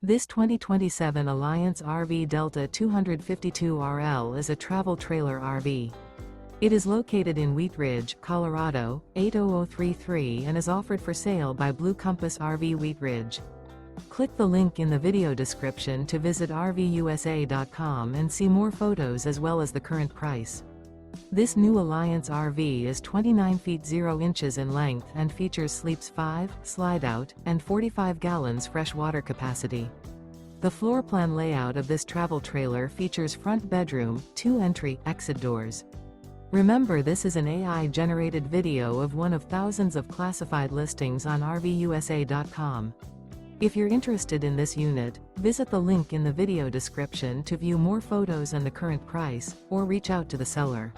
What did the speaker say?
This 2027 Alliance RV Delta 252RL is a travel trailer RV. It is located in Wheat Ridge, Colorado, 80033 and is offered for sale by Blue Compass RV Wheat Ridge. Click the link in the video description to visit RVUSA.com and see more photos as well as the current price. This new Alliance RV is 29 feet 0 inches in length and features sleeps 5, slide-out, and 45 gallons fresh water capacity. The floor plan layout of this travel trailer features front bedroom, 2 entry/exit doors. Remember, this is an AI-generated video of one of thousands of classified listings on RVUSA.com. If you're interested in this unit, visit the link in the video description to view more photos and the current price, or reach out to the seller.